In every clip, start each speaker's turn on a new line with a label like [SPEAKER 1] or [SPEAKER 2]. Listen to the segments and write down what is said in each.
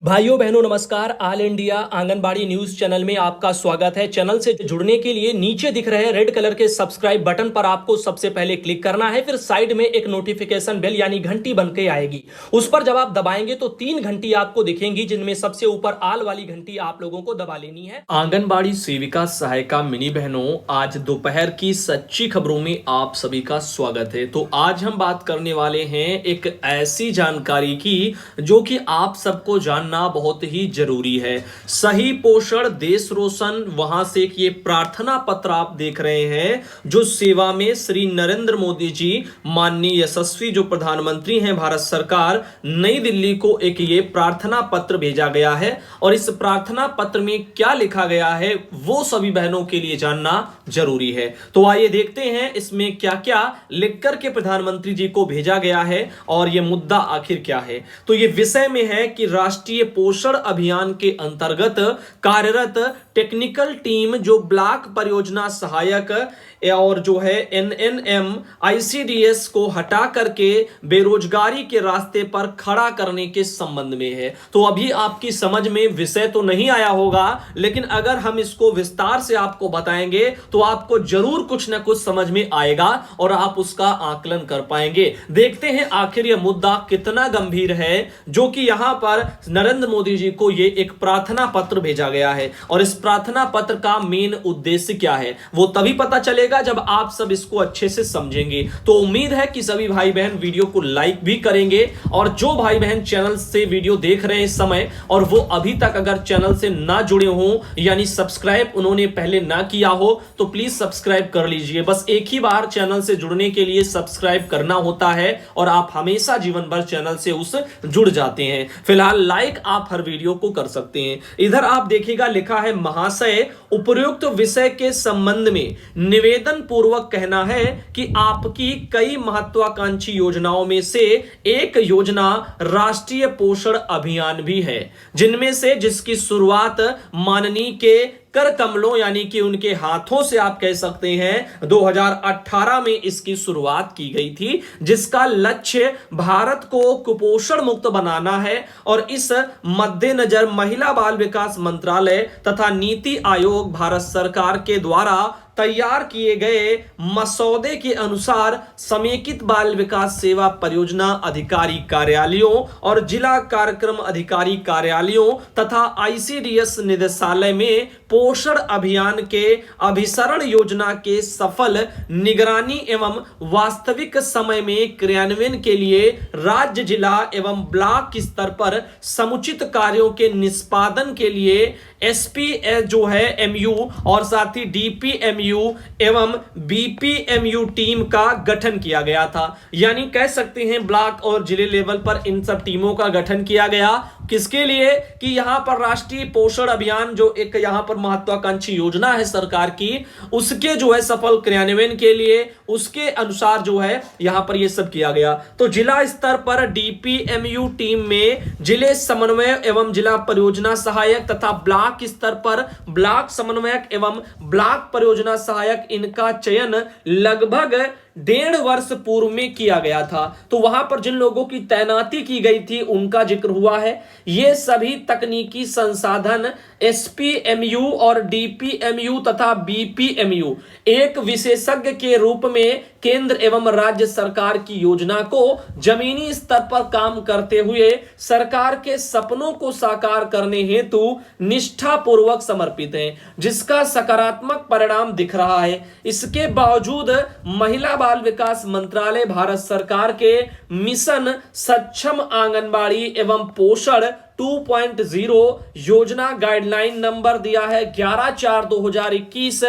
[SPEAKER 1] भाइयों बहनों नमस्कार। All India anganwadi news channel में आपका स्वागत है। चैनल से जुड़ने के लिए नीचे दिख रहे रेड कलर के सब्सक्राइब बटन पर आपको सबसे पहले क्लिक करना है। फिर साइड में एक नोटिफिकेशन बेल यानी घंटी बन के आएगी, उस पर जब आप दबाएंगे तो 3 घंटी आपको दिखेंगी, जिनमें सबसे ऊपर आल वाली घंटी आप लोगों को दबा लेनी है। आंगनबाड़ी सेविका सहायिका मिनी बहनों, आज दोपहर की सच्ची खबरों में आप सभी का स्वागत है। तो आज हम बात करने वाले हैं एक ऐसी जानकारी की जो कि आप सबको जानना बहुत ही जरूरी है। सही पोषण देश रोशन, वहां से ये प्रार्थना पत्र आप देख रहे हैं जो सेवा में श्री नरेंद्र मोदी जी माननीय यशस्वी जो प्रधानमंत्री हैं भारत सरकार, नई दिल्ली को एक ये प्रार्थना पत्र भेजा गया है। और इस प्रार्थना पत्र में क्या लिखा गया है वो सभी बहनों के लिए जानना जरूरी है। तो आइए देखते हैं इसमें क्या क्या लिख करके प्रधानमंत्री जी को भेजा गया है और यह मुद्दा आखिर क्या है। तो यह विषय में है कि राष्ट्रीय पोषण अभियान के अंतर्गत कार्यरत टेक्निकल टीम जो ब्लॉक परियोजना सहायक और जो है एनएनएम आईसीडीएस को हटा करके बेरोजगारी के रास्ते पर खड़ा करने के संबंध में है। तो अभी आपकी समझ में विषय तो नहीं आया होगा, लेकिन अगर हम इसको विस्तार से आपको बताएंगे तो आपको जरूर कुछ ना कुछ समझ में आएगा और आप उसका आकलन कर पाएंगे। देखते हैं आखिर यह मुद्दा कितना गंभीर है जो कि यहां पर नरेंद्र मोदी जी को यह एक प्रार्थना पत्र भेजा गया है। और इस प्रार्थना पत्र का मेन उद्देश्य क्या है वो तभी पता चलेगा जब आप सब इसको अच्छे से समझेंगे। तो उम्मीद है कि सभी भाई बहन वीडियो को लाइक भी करेंगे, और जो भाई बहन चैनल से वीडियो देख रहे हैं इस समय और वो अभी तक अगर चैनल से ना जुड़े हो यानी सब्सक्राइब उन्होंने पहले ना किया हो तो प्लीज सब्सक्राइब कर लीजिए। बस एक ही बार चैनल से जुड़ने के लिए सब्सक्राइब करना होता है और आप हमेशा जीवन भर चैनल से उस जुड़ जाते हैं। फिलहाल लाइक आप हर वीडियो को कर सकते हैं। इधर आप देखिएगा लिखा है, महाशय उपयुक्त विषय के संबंध में निवेदन पूर्वक कहना है कि आपकी कई महत्वाकांक्षी योजनाओं में से एक योजना राष्ट्रीय पोषण अभियान भी है, जिनमें से जिसकी शुरुआत माननीय के कर कमलों यानी कि उनके हाथों से आप कह सकते हैं 2018 में इसकी शुरुआत की गई थी, जिसका लक्ष्य भारत को कुपोषण मुक्त बनाना है। और इस मद्देनजर महिला बाल विकास मंत्रालय तथा नीति आयोग भारत सरकार के द्वारा तैयार किए गए मसौदे के अनुसार समेकित बाल विकास सेवा परियोजना अधिकारी कार्यालयों और जिला कार्यक्रम अधिकारी कार्यालयों तथा आईसीडीएस निदेशालय में पोषण अभियान के अभिसरण योजना के सफल निगरानी एवं वास्तविक समय में क्रियान्वयन के लिए राज्य, जिला एवं ब्लॉक स्तर पर समुचित कार्यों के निष्पादन के लिए एसपीएस जो है एमयू और साथ ही डीपीएमयू एवं बीपीएमयू टीम का गठन किया गया था। यानी कह सकते हैं ब्लॉक और जिले लेवल पर इन सब टीमों का गठन किया गया। किसके लिए कि यहां पर राष्ट्रीय पोषण अभियान जो एक यहां पर महत्वाकांक्षी योजना है सरकार की, उसके जो है सफल क्रियान्वयन के लिए उसके अनुसार जो है यहां पर यह सब किया गया। तो जिला स्तर पर डीपीएमयू टीम में जिले समन्वय एवं जिला परियोजना सहायक तथा ब्लॉक स्तर पर ब्लॉक समन्वयक एवं ब्लॉक परियोजना सहायक, इनका चयन लगभग 1.5 वर्ष पूर्व में किया गया था। तो वहां पर जिन लोगों की तैनाती की गई थी उनका जिक्र हुआ है। ये सभी तकनीकी संसाधन एसपीएमयू और डीपीएमयू तथा बीपीएमयू एक विशेषज्ञ के रूप में केंद्र एवं राज्य सरकार की योजना को जमीनी स्तर पर काम करते हुए सरकार के सपनों को साकार करने हेतु निष्ठापूर्वक समर्पित हैं, जिसका सकारात्मक परिणाम दिख रहा है। इसके बावजूद महिला बाल विकास मंत्रालय भारत सरकार के मिशन सक्षम आंगनबाड़ी एवं पोषण 2.0 योजना गाइडलाइन नंबर दिया है 11/4/2021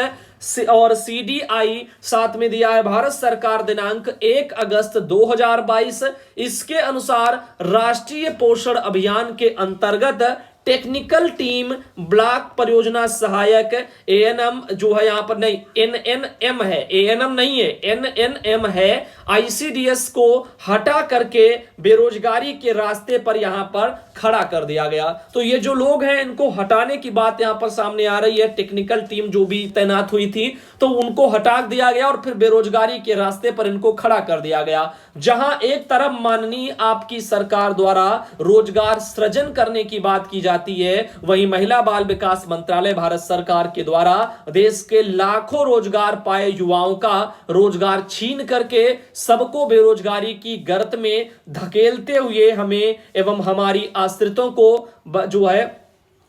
[SPEAKER 1] और सीडीआई साथ में दिया है भारत सरकार दिनांक 1 अगस्त 2022। इसके अनुसार राष्ट्रीय पोषण अभियान के अंतर्गत
[SPEAKER 2] टेक्निकल टीम ब्लॉक परियोजना सहायक एएनएम जो है, यहां पर नहीं एनएनएम है, एएनएम नहीं है, एनएनएम है, आईसीडीएस को हटा करके बेरोजगारी के रास्ते पर यहां पर खड़ा कर दिया गया। तो ये जो लोग हैं इनको हटाने की बात यहां पर सामने आ रही है। टेक्निकल टीम जो भी तैनात हुई थी तो उनको हटा दिया गया और फिर बेरोजगारी के रास्ते पर इनको खड़ा कर दिया गया। जहां एक तरफ माननीय आपकी सरकार द्वारा रोजगार सृजन करने की बात की जाती है, वहीं महिला बाल विकास मंत्रालय भारत सरकार के द्वारा देश के लाखों रोजगार पाए युवाओं का रोजगार छीन करके सबको बेरोजगारी की गर्त में धकेलते हुए हमें एवं हमारी आश्रितों को जो है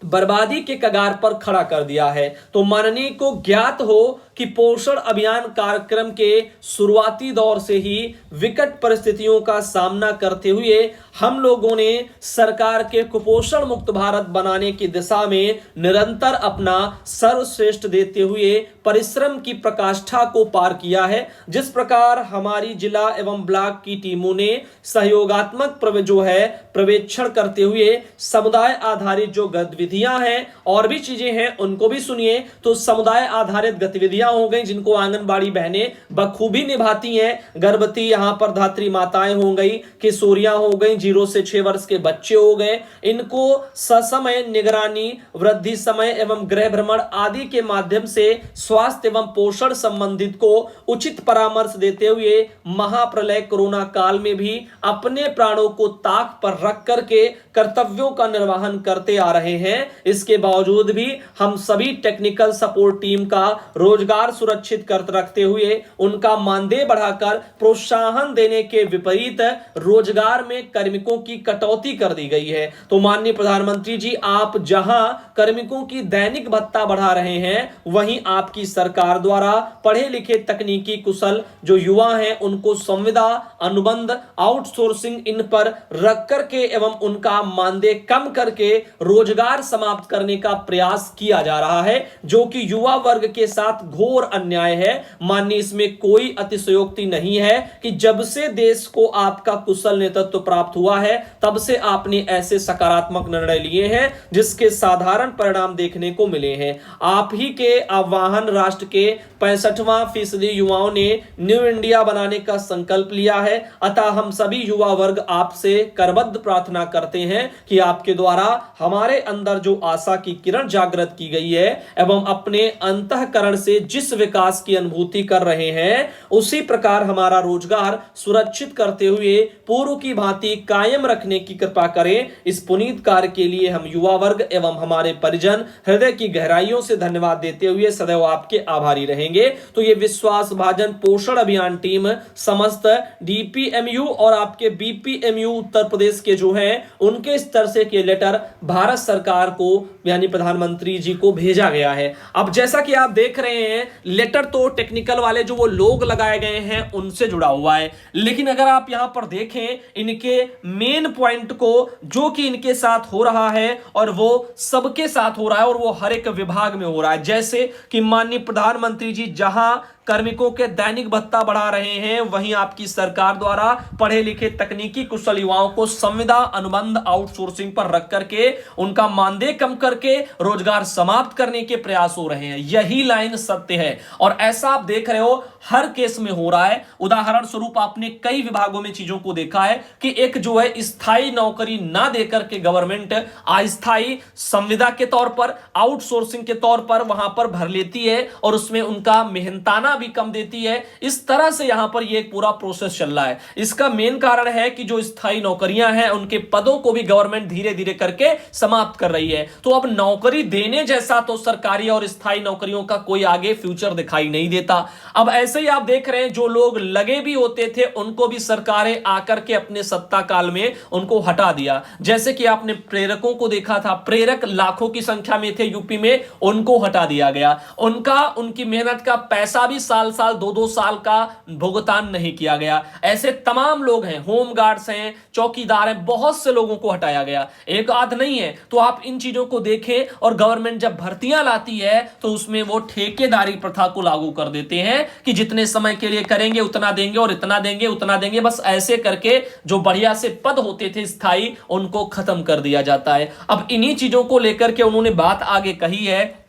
[SPEAKER 2] बर्बादी के कगार पर खड़ा कर दिया है। तो माननीय को ज्ञात हो कि पोषण अभियान कार्यक्रम के शुरुआती दौर से ही विकट परिस्थितियों का सामना करते हुए हम लोगों ने सरकार के कुपोषण मुक्त भारत बनाने की दिशा में निरंतर अपना सर्वश्रेष्ठ देते हुए परिश्रम की प्रकाष्ठा को पार किया है। जिस प्रकार हमारी जिला एवं ब्लॉक की टीमों ने सहयोगात्मक पर्यवेक्षण करते हुए समुदाय आधारित जो गतिविधियां हैं और भी चीजें हैं उनको भी सुनिए। तो समुदाय आधारित गतिविधियां हो गई जिनको आंगनबाड़ी बहनें बखूबी निभाती हैं। गर्भवती यहां पर धात्री माताएं हो गई, किशोरियां हो गई, 0 से 6 वर्ष के बच्चे हो गए, इनको ससमय निगरानी, वृद्धि समय एवं गृह भ्रमण आदि के माध्यम से स्वास्थ्य एवं पोषण संबंधित को उचित परामर्श देते हुए महाप्रलय कोरोना काल में भी अपने प्राणों को ताक पर रख करके कर्तव्यों का निर्वहन करते आ रहे हैं। इसके बावजूद भी हम सभी टेक्निकल सपोर्ट टीम का रोजगार सुरक्षित कर रखते हुए उनका मानदेय बढ़ाकर प्रोत्साहन देने के विपरीत रोजगार में कार्मिकों की कटौती कर दी गई है। तो माननीय प्रधानमंत्री जी, आप जहां कार्मिकों की दैनिक भत्ता बढ़ा रहे हैं, वहीं आपकी सरकार द्वारा पढ़े लिखे तकनीकी कुशल जो युवा हैं उनको संविदा, अनुबंध, आउटसोर्सिंग इन पर रख करके एवं उनका मानदेय कम करके रोजगार समाप्त करने का प्रयास किया जा रहा है, जो कि युवा वर्ग के साथ घोर अन्याय है। माननीय, इसमें कोई अतिशयोक्ति नहीं है कि जब से देश को आपका कुशल नेतृत्व प्राप्त हुआ है तब से आपने ऐसे सकारात्मक निर्णय लिए हैं जिसके साधारण परिणाम देखने को मिले हैं। आप ही के आह्वान राष्ट्र के 65% युवाओं ने न्यू इंडिया बनाने का संकल्प लिया है। अतः हम सभी युवा वर्ग आपसे करबद्ध प्रार्थना करते हैं कि आपके द्वारा हमारे अंदर जो आशा की किरण जागृत की गई है एवं अपने अंतःकरण से जिस विकास की अनुभूति कर रहे हैं उसी प्रकार हमारा रोजगार सुरक्षित करते हुए पूर्व की भांति कायम रखने की कृपा करें। इस पुनीत कार्य के लिए हम युवा वर्ग एवं हमारे परिजन हृदय की गहराइयों से धन्यवाद देते हुए सदैव आपके आभारी रहेंगे। तो ये विश्वास भाजन पोषण अभियान टीम समस्त डीपीएमयू और आपके बीपीएमयू उत्तर प्रदेश के जो हैं उनके स्तर से के लेटर भारत सरकार को यानी प्रधानमंत्री जी को भेजा गया है। अब जैसा कि आप देख रहे हैं, लेटर तो टेक्निकल वाले जो वो लोग लगाए गए हैं उनसे जुड़ा हुआ है, लेकिन अगर आप यहां पर देखें इनके मेन पॉइंट को जो कि इनके साथ हो रहा है और वो सबके साथ हो रहा है और वो हर एक विभाग में हो रहा है। जैसे कि माननीय प्रधानमंत्री जी जहां कार्मिकों के दैनिक भत्ता बढ़ा रहे हैं, वहीं आपकी सरकार द्वारा पढ़े लिखे तकनीकी कुशल युवाओं को संविदा, अनुबंध, आउटसोर्सिंग पर रख करके उनका मानदेय कम करके रोजगार समाप्त करने के प्रयास हो रहे हैं। यही लाइन सत्य है और ऐसा आप देख रहे हो हर केस में हो रहा है। उदाहरण स्वरूप आपने कई विभागों में चीजों को देखा है कि एक जो है स्थायी नौकरी ना देकर के गवर्नमेंट अस्थायी संविदा के तौर पर, आउटसोर्सिंग के तौर पर वहां पर भर लेती है और उसमें उनका मेहनताना भी कम देती है। इस तरह से यहां पर यह पूरा प्रोसेस चल रहा है। इसका मेन कारण है कि जो स्थायी नौकरियां हैं उनके पदों को भी गवर्नमेंट धीरे धीरे करके समाप्त कर रही है। तो अब नौकरी देने जैसा तो सरकारी और स्थायी नौकरियों का कोई आगे फ्यूचर दिखाई नहीं देता। अब ऐसे ही आप देख रहे हैं जो लोग लगे भी होते थे उनको भी सरकारें आकर के अपने सत्ता काल में उनको हटा दिया। जैसे कि आपने प्रेरकों को देखा था, प्रेरक लाखों की संख्या में थे यूपी में, उनको हटा दिया गया। उनकी मेहनत का पैसा भी
[SPEAKER 1] साल 2-2 साल का भुगतान नहीं किया गया। ऐसे तमाम लोग हैं, होम गार्ड्स हैं, चौकीदार हैं, बहुत से लोगों को हटाया गया, एक आध नहीं है। तो आप इन चीजों को देखें, और गवर्नमेंट जब भर्तियां लाती है तो उसमें वो ठेकेदारी प्रथा को लागू कर देते हैं कि जितने समय के लिए करेंगे उतना देंगे, और इतना देंगे उतना देंगे। बस ऐसे करके जो बढ़िया से पद होते थे स्थायी, उनको खत्म कर दिया जाता है। अब इन्हीं चीजों को लेकर के उन्होंने बात आगे कही है,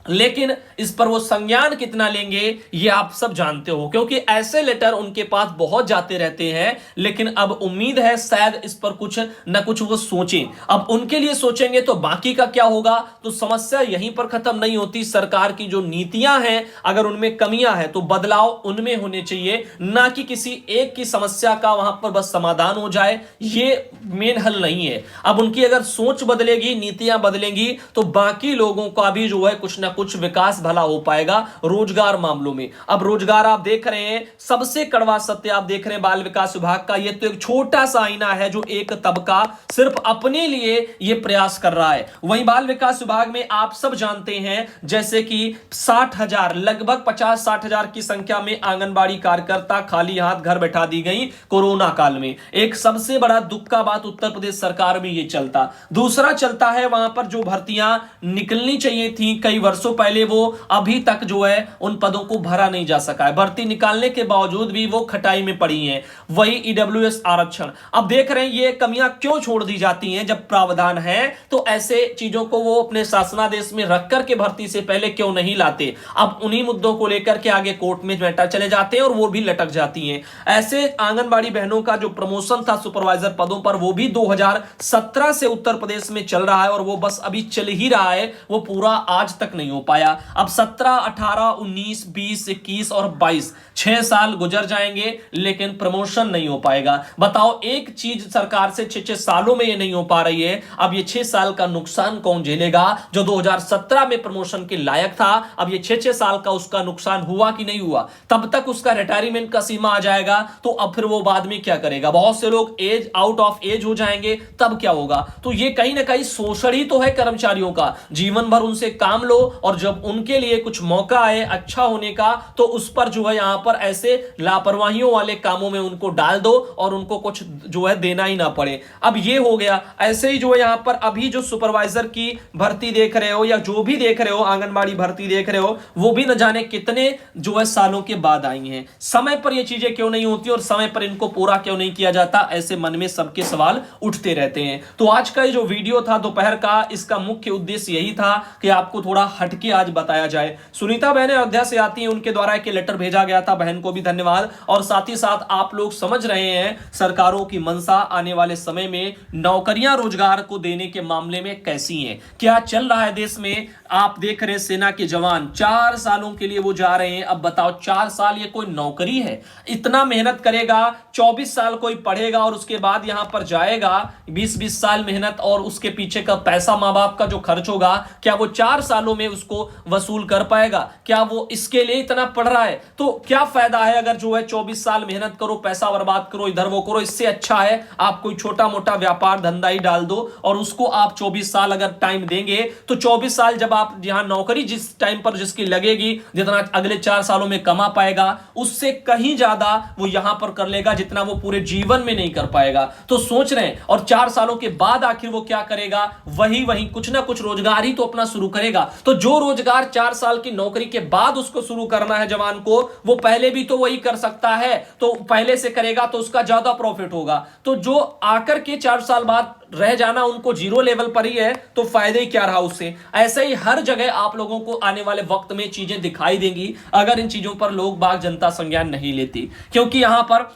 [SPEAKER 1] लेकिन इस पर वो संज्ञान कितना लेंगे ये आप सब जानते हो, क्योंकि ऐसे लेटर उनके पास बहुत जाते रहते हैं। लेकिन अब उम्मीद है शायद इस पर कुछ न कुछ वो सोचें। अब उनके लिए सोचेंगे तो बाकी का क्या होगा? तो समस्या यहीं पर खत्म नहीं होती। सरकार की जो नीतियां हैं, अगर उनमें कमियां हैं तो बदलाव उनमें होने चाहिए, ना कि किसी एक की समस्या का वहां पर बस समाधान हो जाए। ये मेन हल नहीं है। अब उनकी अगर सोच बदलेगी, नीतियां बदलेंगी, तो बाकी लोगों का भी जो है कुछ ना कुछ विकास भला हो पाएगा रोजगार मामलों में। अब रोजगार आप देख रहे हैं, सबसे कड़वा सत्य आप देख रहे हैं बाल विकास विभाग का। ये तो एक छोटा सा आईना है जो एक तबका सिर्फ अपने लिए ये प्रयास कर रहा है। वहीं बाल विकास विभाग में आप सब जानते हैं, जैसे कि 60,000, लगभग 50-60,000 की संख्या में आंगनबाड़ी कार्यकर्ता खाली हाथ घर बैठा दी गई कोरोना काल में। एक सबसे बड़ा दुख का बात उत्तर प्रदेश सरकार में ये चलता। दूसरा चलता है वहां पर जो भर्तियां निकलनी चाहिए थी कई वर्षों पहले, वो अभी तक जो है उन पदों को भरा नहीं जा सका है। भर्ती निकालने के बावजूद भी वो खटाई में पड़ी हैं। वही ईडब्ल्यूएस आरक्षण, अब देख रहे हैं ये कमियां क्यों छोड़ दी जाती हैं। जब प्रावधान है तो ऐसे चीजों को वो अपने शासनादेश में रख करके भर्ती से पहले क्यों नहीं लाते। अब उन्हीं मुद्दों को लेकर के आगे कोर्ट में मैटर चले जाते हैं और वो भी लटक जाती हैं। ऐसे आंगनबाड़ी बहनों का जो प्रमोशन था सुपरवाइजर पदों पर, वो भी 2017 से उत्तर प्रदेश में चल रहा है, और वो बस अभी चल ही रहा है, वो पूरा आज तक नहीं हो पाया। अब 17, 18, 19, 20, 21 और 22, 6 साल गुजर जाएंगे लेकिन प्रमोशन नहीं हो पाएगा। बताओ, एक चीज सरकार से 6-6 सालों में ये नहीं हो पा रही है। अब ये 6 साल का नुकसान कौन झेलेगा? जो 2017 में प्रमोशन के लायक था, अब ये 6-6 साल का उसका नुकसान हुआ कि नहीं हुआ? तब तक उसका रिटायरमेंट का सीमा आ जाएगा, तो अब फिर वो बाद में क्या करेगा? बहुत से लोग एज आउट ऑफ एज हो जाएंगे, तब क्या होगा? तो ये कहीं ना कहीं शोषण ही तो है कर्मचारियों का। जीवन भर उनसे काम लो, और जब उनके लिए कुछ मौका आए अच्छा होने का, तो उस पर जो है यहां पर ऐसे लापरवाहियों वाले कामों में उनको डाल दो और उनको कुछ जो है देना ही ना पड़े। अब ये हो गया। ऐसे ही जो है यहां पर अभी जो सुपरवाइजर की भर्ती देख रहे हो, या जो भी देख रहे हो, आंगनबाड़ी भर्ती देख रहे हो, वो भी न जाने कितने जो है सालों के बाद आई हैं। समय पर ये चीजें क्यों नहीं होती और समय पर इनको पूरा क्यों नहीं किया जाता? ऐसे मन में सबके सवाल उठते रहते हैं। तो आज का ये जो वीडियो था दोपहर का, इसका मुख्य उद्देश्य यही था कि आपको थोड़ा हटके आज बताया जाए। सुनीता बहन अयोध्या से आती हैं, उनके द्वारा एक लेटर भेजा गया था, बहन को भी धन्यवाद। और साथ ही साथ आप लोग समझ रहे हैं सरकारों की मंशा आने वाले समय में नौकरियां रोजगार को देने के मामले में कैसी हैं, क्या चल रहा है देश में। आप देख रहे हैं सेना के जवान 4 सालों के लिए वो जा रहे हैं। अब बताओ, 4 साल ये कोई नौकरी है? इतना मेहनत करेगा, 24 साल कोई पढ़ेगा और उसके बाद यहां पर जाएगा, 20-20 साल मेहनत और उसके पीछे का पैसा, मां बाप का जो खर्च होगा, क्या वो 4 सालों में उसको वसूल कर पाएगा? क्या वो इसके लिए इतना पढ़ रहा है? तो क्या फायदा है अगर जो है 24 साल मेहनत करो, पैसा बर्बाद करो, इधर वो करो। इससे अच्छा है आप कोई छोटा मोटा व्यापार धंधा ही डाल दो, और उसको आप 24 साल अगर टाइम देंगे, तो 24 साल जब आप यहां नौकरी जिस टाइम पर जिसकी लगेगी, जितना अगले 4 सालों में कमा पाएगा, उससे कहीं ज्यादा वो यहां पर कर लेगा जितना वो पूरे जीवन में नहीं कर पाएगा। तो सोच रहे हैं, और 4 सालों के बाद आखिर वो क्या करेगा? वही कुछ ना कुछ रोजगार ही तो अपना शुरू करेगा। तो जो रोजगार 4 साल की नौकरी के बाद उसको शुरू करना है जवान को, वो पहले भी तो वही कर सकता है। तो पहले से करेगा तो उसका ज्यादा प्रॉफिट होगा। तो जो आकर के 4 साल बाद रह जाना उनको जीरो लेवल पर ही है, तो फायदे ही क्या रहा उससे। ऐसे ही हर जगह आप लोगों को आने वाले वक्त में चीजें दिखाई देंगी अगर इन चीजों पर लोग बाग जनता संज्ञान नहीं लेती। क्योंकि यहां पर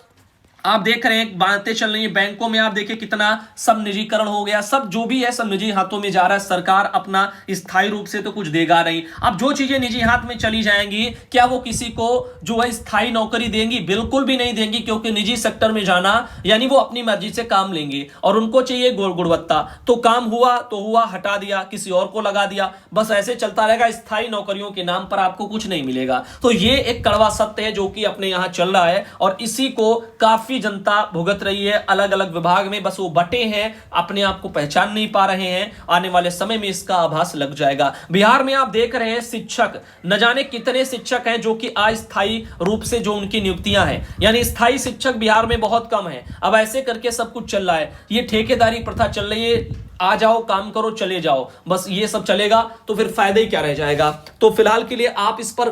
[SPEAKER 1] आप देख रहे हैं बातें चल रही है, बैंकों में आप देखिए कितना सब निजीकरण हो गया, सब जो भी है सब निजी हाथों में जा रहा है। सरकार अपना स्थायी रूप से तो कुछ देगा नहीं। अब जो चीजें निजी हाथ में चली जाएंगी, क्या वो किसी को जो है स्थायी नौकरी देंगी? बिल्कुल भी नहीं देंगी, क्योंकि निजी सेक्टर में जाना यानी वो अपनी मर्जी से काम लेंगे और उनको चाहिए गुणवत्ता। तो काम हुआ तो हुआ, हटा दिया, किसी और को लगा दिया, बस ऐसे चलता रहेगा। स्थायी नौकरियों के नाम पर आपको कुछ नहीं मिलेगा। तो ये एक कड़वा सत्य है जो कि अपने यहां चल रहा है, और इसी को काफी बाकी जनता भुगत रही है अलग अलग विभाग में, बस वो बटे हैं, अपने आप को पहचान नहीं पा रहे हैं। आने वाले समय में इसका आभास लग जाएगा। बिहार में आप देख रहे हैं शिक्षक, न जाने कितने शिक्षक हैं जो कि अस्थायी रूप से जो उनकी नियुक्तियां हैं, यानी स्थायी शिक्षक बिहार में बहुत कम है। अब ऐसे करके सब कुछ चल रहा है, ये ठेकेदारी प्रथा चल रही है, आ जाओ काम करो चले जाओ, बस ये सब चलेगा तो फिर फायदा ही क्या रह जाएगा। तो फिलहाल के लिए आप इस पर